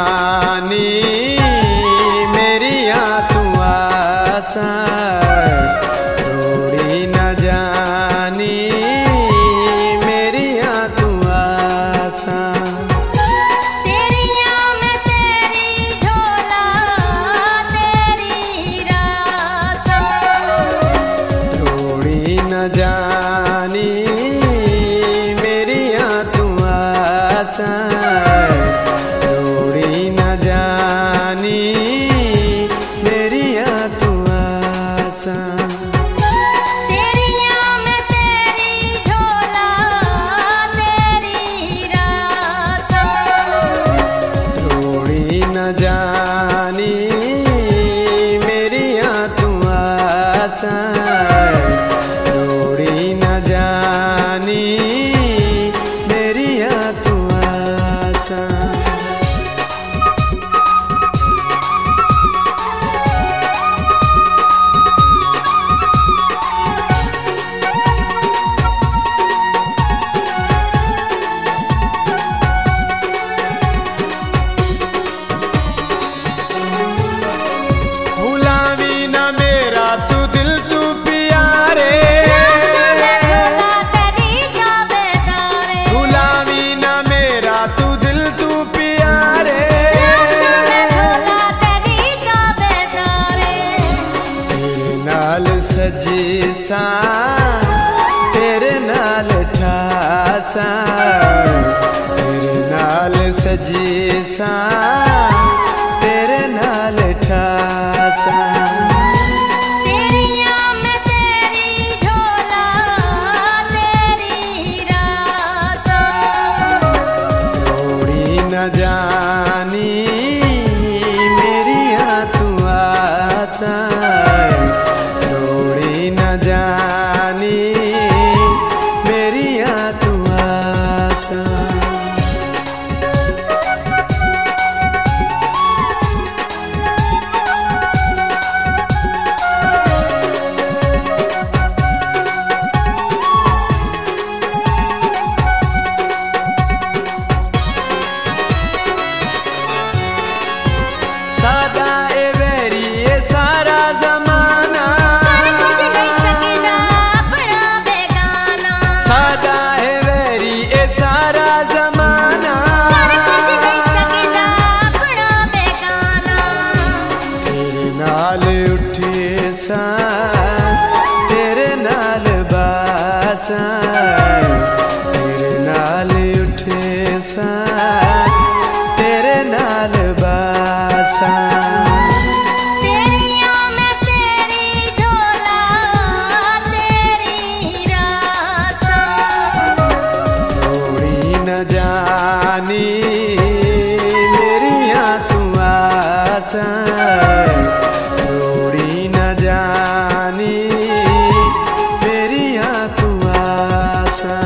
जानी मेरी तू आसा, थोड़ी न जानी मेरी तू आसा। जानी मेरी तू आसा, थोड़ी न जानी मेरी तू आसा। थोड़ी न जानी मेरी तू आसा, थोड़ी न जानी मेरी तू आसा। भुलावी न मेरा तू दिल तू प्यारे, भुलावी न मेरा तू दिल तू प्यारे। तेरे नाल सजी सा, तेरे नाल ठासा, तेरे नाल सजी सा, तेरे नाल ठासा। थोड़ी न जानी मेरी तू आसा, थोड़ी न जानी मेरी तू आसा। सादा ए वेरी ए सारा जमाना, सादा ए वेरी ए सारा जमाना। तेरे नाल उठे सा, तेरे नाल बासा, तेरे नाल उठे सा, तेरे नाल बासा। थोड़ी न जानी मेरी तू आसा, थोड़ी न जानी मेरी तू आसा।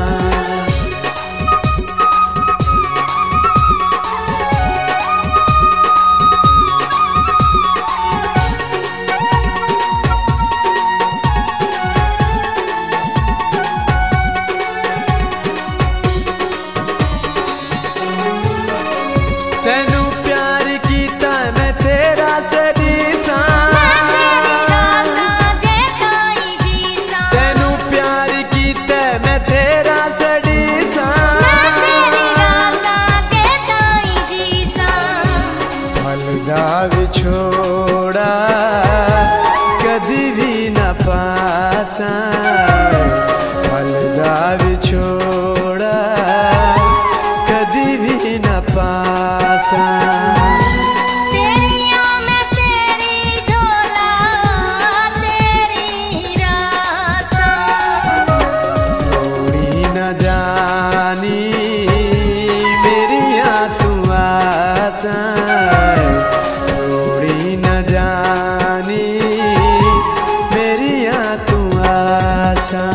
तेनू प्यार कीता मैं तेरा सरीसा, तेनू प्यार कीता मैं तेरा सरीसा। फलदा विछोड़ा कदी भी न पासा, फलदा विछोड़ा कदी भी न पासा। थोड़ी न जानी मेरी तू आसा, थोड़ी न जानी मेरी तू आसा।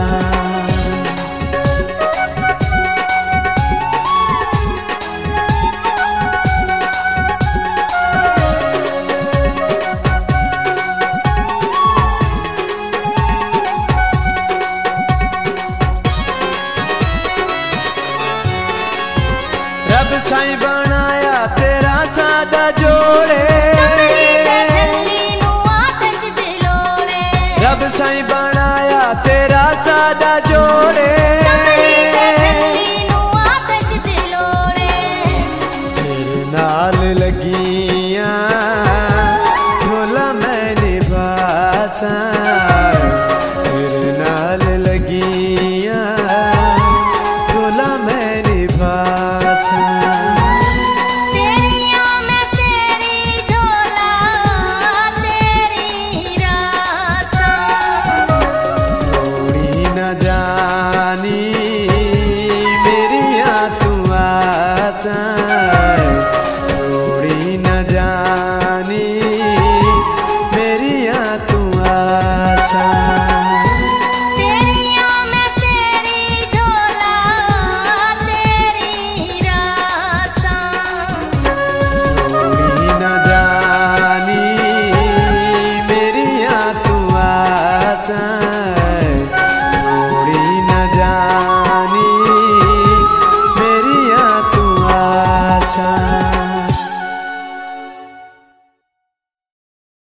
नाल लगियां ढोला मैंने भाषा तेरे नाल लगियां ढोला मैंने भाषा थोड़ी न जानी मेरी तू आशा तेरिया मैं तेरी ढोला तेरी रासा थोड़ी न जानी मेरी तू आशा थोड़ी न जानी मेरी तू आशा